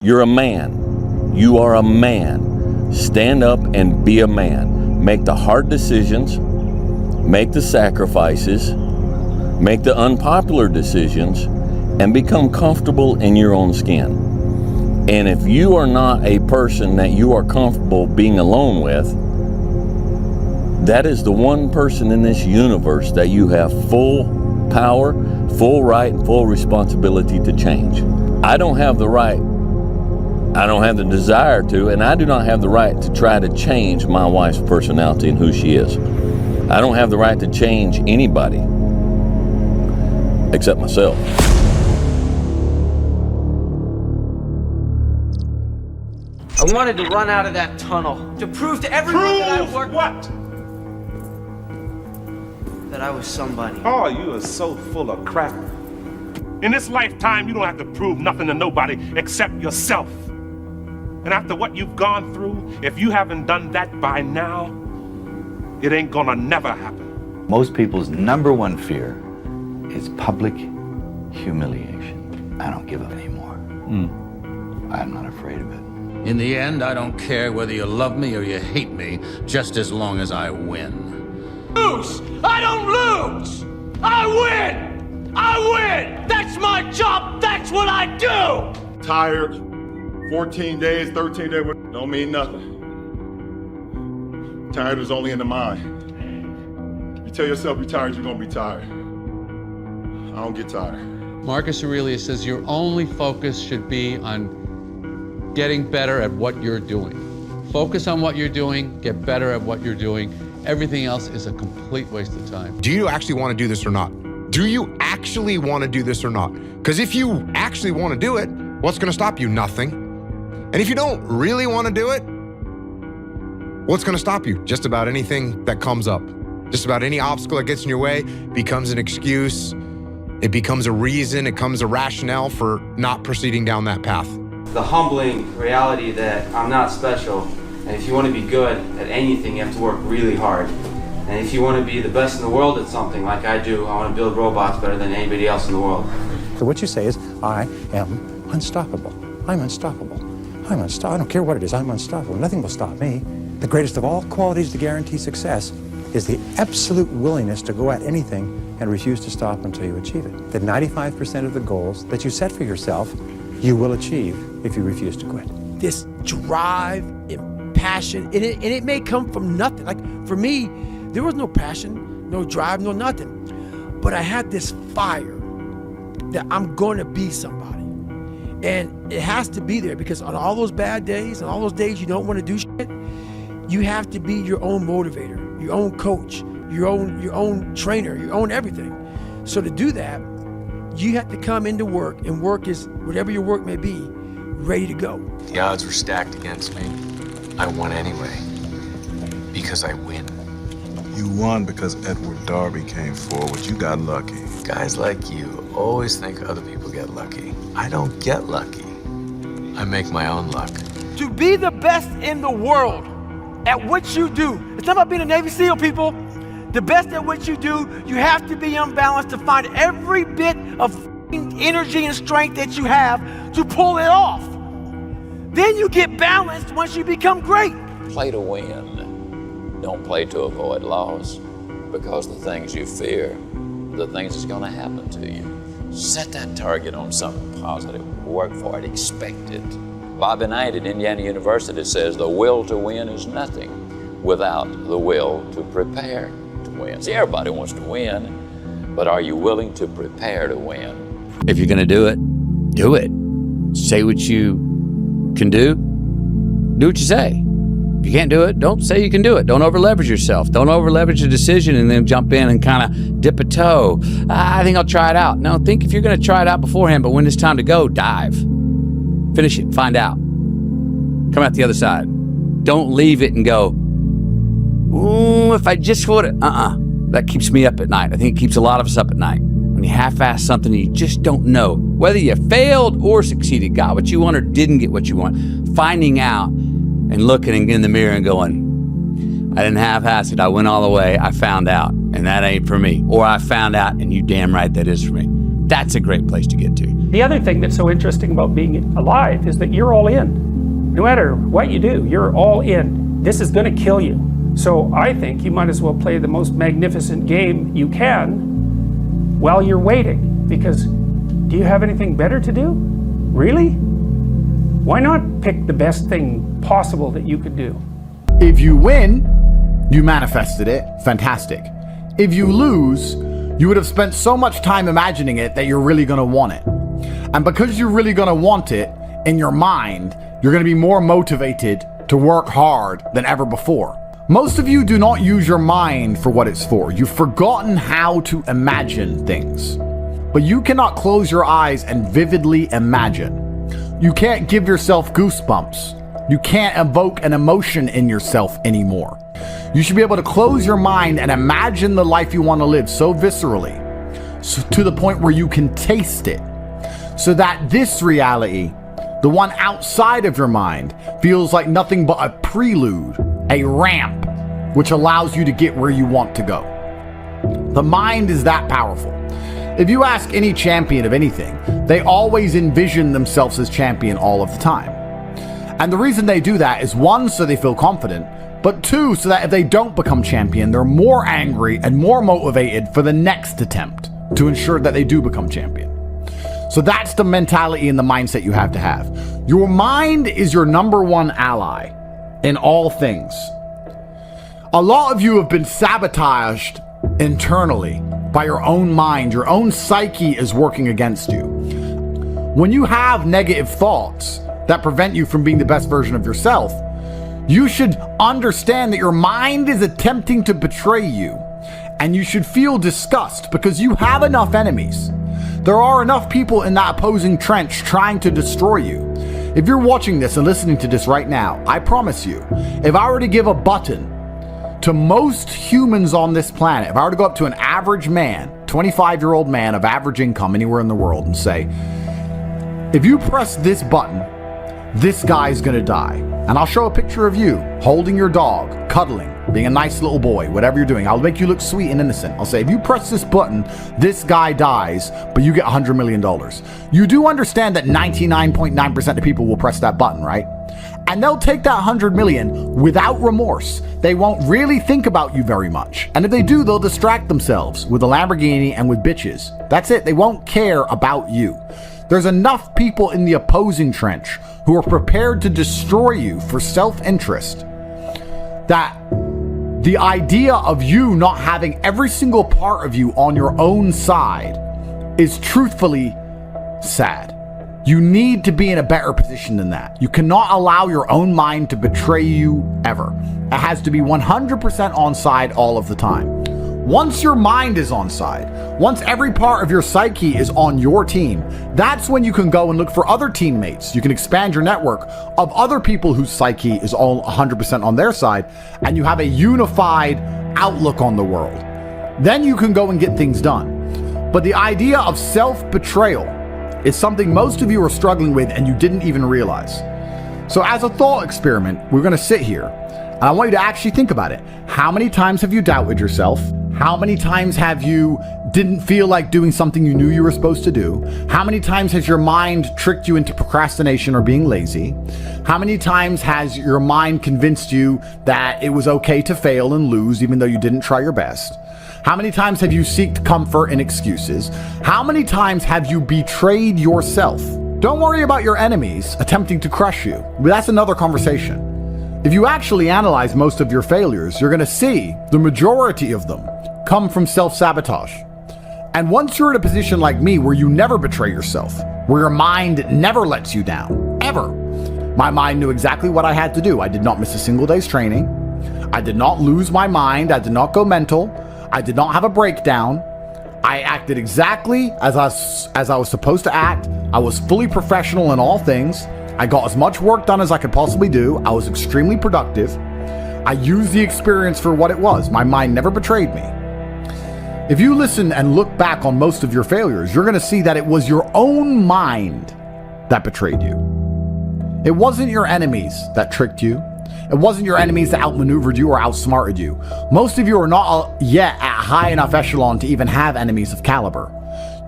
You're a man. You are a man. Stand up and be a man. Make the hard decisions. Make the sacrifices. Make the unpopular decisions. And become comfortable in your own skin. And if you are not a person that you are comfortable being alone with, that is the one person in this universe that you have full power, full right, and full responsibility to change. I don't have the right, I don't have the desire to, and I do not have the right to try to change my wife's personality and who she is. I don't have the right to change anybody except myself. I wanted to run out of that tunnel to prove to everyone that I worked. What? That I was somebody. Oh, you are so full of crap. In this lifetime, you don't have to prove nothing to nobody except yourself. And after what you've gone through, if you haven't done that by now, it ain't gonna never happen. Most people's number one fear is public humiliation. I don't give up anymore. I'm not afraid of it. In the end, I don't care whether you love me or you hate me, just as long as I win. Lose! I don't lose! I win! I win! That's my job! That's what I do! Tired, 14 days, 13 days, don't mean nothing. Tired is only in the mind. You tell yourself you're tired, you're gonna be tired. I don't get tired. Marcus Aurelius says your only focus should be on getting better at what you're doing. Focus on what you're doing, get better at what you're doing. Everything else is a complete waste of time. Do you actually want to do this or not? Do you actually want to do this or not? Because if you actually want to do it, what's going to stop you? Nothing. And if you don't really want to do it, what's going to stop you? Just about anything that comes up. Just about any obstacle that gets in your way becomes an excuse. It becomes a reason. It becomes a rationale for not proceeding down that path. The humbling reality that I'm not special, and if you want to be good at anything, you have to work really hard. And if you want to be the best in the world at something like I do, I want to build robots better than anybody else in the world. So what you say is, I am unstoppable. I'm unstoppable. I'm unstoppable. I don't care what it is, I'm unstoppable. Nothing will stop me. The greatest of all qualities to guarantee success is the absolute willingness to go at anything and refuse to stop until you achieve it. That 95% of the goals that you set for yourself, you will achieve if you refuse to quit. This drive and passion, and it may come from nothing. Like for me, there was no passion, no drive, no nothing. But I had this fire that I'm going to be somebody. And it has to be there because on all those bad days and all those days you don't want to do shit, you have to be your own motivator, your own coach, your own trainer, your own everything. So to do that, you have to come into work, and work is, whatever your work may be, ready to go. The odds were stacked against me. I won anyway, because I win. You won because Edward Darby came forward. You got lucky. Guys like you always think other people get lucky. I don't get lucky. I make my own luck. To be the best in the world at what you do, it's not about being a Navy SEAL, people. The best at what you do, you have to be unbalanced to find every bit of energy and strength that you have to pull it off. Then you get balanced once you become great. Play to win. Don't play to avoid loss, because the things you fear, the things that's going to happen to you. Set that target on something positive. Work for it. Expect it. Bobby Knight at Indiana University says the will to win is nothing without the will to prepare to win. See, everybody wants to win, but are you willing to prepare to win? If you're going to do it, do it. Say what you can do. Do what you say. If you can't do it, don't say you can do it. Don't over-leverage yourself. Don't over-leverage a decision and then jump in and kind of dip a toe. I think I'll try it out. No, think if you're going to try it out beforehand, but when it's time to go, dive. Finish it. Find out. Come out the other side. Don't leave it and go, ooh, if I just would have, That keeps me up at night. I think it keeps a lot of us up at night. When you half-ass something and you just don't know whether you failed or succeeded, got what you want or didn't get what you want. Finding out and looking in the mirror and going, I didn't half-ass it. I went all the way. I found out, and that ain't for me. Or I found out, and you damn right that is for me. That's a great place to get to. The other thing that's so interesting about being alive is that you're all in. No matter what you do, you're all in. This is going to kill you. So I think you might as well play the most magnificent game you can while you're waiting. Because do you have anything better to do? Really? Why not pick the best thing possible that you could do? If you win, you manifested it. Fantastic. If you lose, you would have spent so much time imagining it that you're really going to want it. And because you're really going to want it in your mind, you're going to be more motivated to work hard than ever before. Most of you do not use your mind for what it's for. You've forgotten how to imagine things. But you cannot close your eyes and vividly imagine. You can't give yourself goosebumps. You can't evoke an emotion in yourself anymore. You should be able to close your mind and imagine the life you want to live so viscerally, so to the point where you can taste it, so that this reality, the one outside of your mind, feels like nothing but a prelude, a ramp, which allows you to get where you want to go. The mind is that powerful. If you ask any champion of anything, they always envision themselves as champion all of the time. And the reason they do that is, one, so they feel confident, but two, so that if they don't become champion, they're more angry and more motivated for the next attempt to ensure that they do become champion. So that's the mentality and the mindset you have to have. Your mind is your number one ally in all things. A lot of you have been sabotaged internally by your own mind. Your own psyche is working against you. When you have negative thoughts that prevent you from being the best version of yourself, you should understand that your mind is attempting to betray you, and you should feel disgust because you have enough enemies. There are enough people in that opposing trench trying to destroy you. If you're watching this and listening to this right now, I promise you, if I were to give a button to most humans on this planet, if I were to go up to an average man, 25-year-old man of average income anywhere in the world, and say, if you press this button, this guy's gonna die. And I'll show a picture of you holding your dog, cuddling, being a nice little boy, whatever you're doing. I'll make you look sweet and innocent. I'll say, if you press this button, this guy dies, but you get $100 million. You do understand that 99.9% of people will press that button, right? And they'll take that 100 million without remorse. They won't really think about you very much. And if they do, they'll distract themselves with a Lamborghini and with bitches. That's it. They won't care about you. There's enough people in the opposing trench who are prepared to destroy you for self-interest that the idea of you not having every single part of you on your own side is truthfully sad. You need to be in a better position than that. You cannot allow your own mind to betray you ever. It has to be 100% on side all of the time. Once your mind is on side, once every part of your psyche is on your team, that's when you can go and look for other teammates. You can expand your network of other people whose psyche is all 100% on their side, and you have a unified outlook on the world. Then you can go and get things done. But the idea of self-betrayal is something most of you are struggling with and you didn't even realize. So as a thought experiment, we're going to sit here and I want you to actually think about it. How many times have you doubted yourself? How many times have you didn't feel like doing something you knew you were supposed to do? How many times has your mind tricked you into procrastination or being lazy? How many times has your mind convinced you that it was okay to fail and lose even though you didn't try your best? How many times have you sought comfort in excuses? How many times have you betrayed yourself? Don't worry about your enemies attempting to crush you. That's another conversation. If you actually analyze most of your failures, you're going to see the majority of them come from self-sabotage. And once you're in a position like me where you never betray yourself, where your mind never lets you down, ever. My mind knew exactly what I had to do. I did not miss a single day's training. I did not lose my mind. I did not go mental. I did not have a breakdown. I acted exactly as I was supposed to act. I was fully professional in all things. I got as much work done as I could possibly do. I was extremely productive. I used the experience for what it was. My mind never betrayed me. If you listen and look back on most of your failures, you're going to see that it was your own mind that betrayed you. It wasn't your enemies that tricked you. It wasn't your enemies that outmaneuvered you or outsmarted you. Most of you are not yet at high enough echelon to even have enemies of caliber.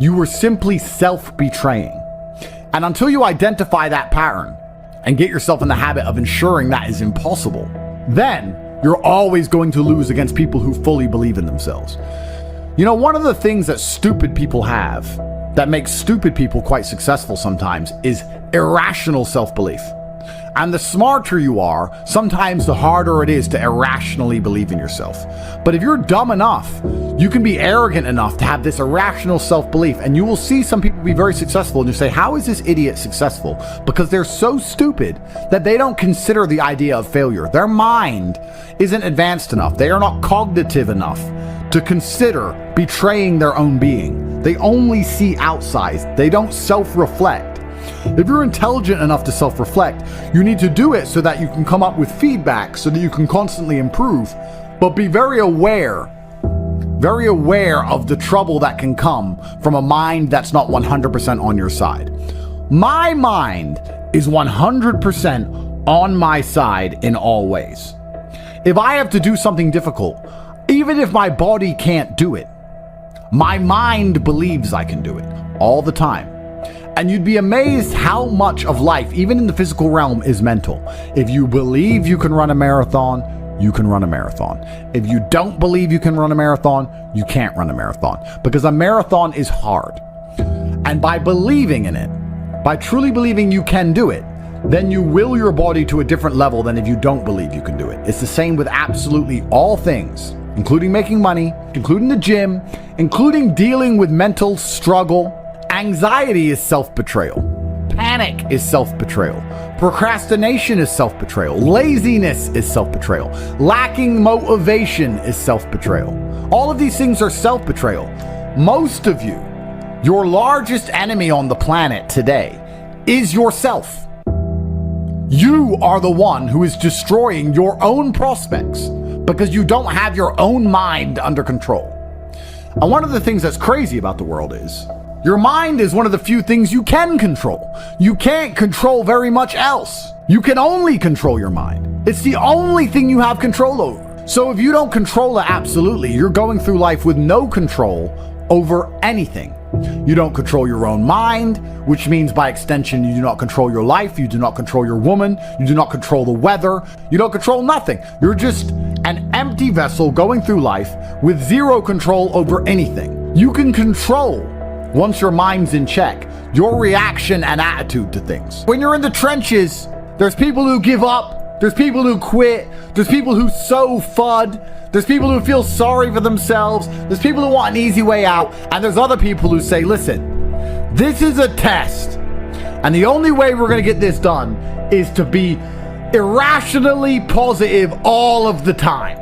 You were simply self-betraying. And until you identify that pattern and get yourself in the habit of ensuring that is impossible, then you're always going to lose against people who fully believe in themselves. You know, one of the things that stupid people have that makes stupid people quite successful sometimes is irrational self-belief. And the smarter you are, sometimes the harder it is to irrationally believe in yourself. But if you're dumb enough, you can be arrogant enough to have this irrational self-belief, and you will see some people be very successful, and you say, how is this idiot successful? Because they're so stupid that they don't consider the idea of failure. Their mind isn't advanced enough. They are not cognitive enough to consider betraying their own being. They only see outside. They don't self-reflect. If you're intelligent enough to self-reflect, you need to do it so that you can come up with feedback so that you can constantly improve, but be very aware of the trouble that can come from a mind that's not 100% on your side. My mind is 100% on my side in all ways. If I have to do something difficult, even if my body can't do it, my mind believes I can do it all the time. And you'd be amazed how much of life, even in the physical realm, is mental. If you believe you can run a marathon, you can run a marathon. If you don't believe you can run a marathon, you can't run a marathon. Because a marathon is hard. And by believing in it, by truly believing you can do it, then you will your body to a different level than if you don't believe you can do it. It's the same with absolutely all things, including making money, including the gym, including dealing with mental struggle. Anxiety is self-betrayal. Panic is self-betrayal. Procrastination is self-betrayal. Laziness is self-betrayal. Lacking motivation is self-betrayal. All of these things are self-betrayal. Most of you, your largest enemy on the planet today is yourself. You are the one who is destroying your own prospects because you don't have your own mind under control. And one of the things that's crazy about the world is your mind is one of the few things you can control. You can't control very much else. You can only control your mind. It's the only thing you have control over. So if you don't control it absolutely, you're going through life with no control over anything. You don't control your own mind, which means by extension, you do not control your life, you do not control your woman, you do not control the weather, you don't control nothing. You're just an empty vessel going through life with zero control over anything. You can control, once your mind's in check, your reaction and attitude to things. When you're in the trenches, there's people who give up, there's people who quit, there's people who sow FUD, there's people who feel sorry for themselves, there's people who want an easy way out, and there's other people who say, listen, this is a test, and the only way we're gonna get this done is to be irrationally positive all of the time.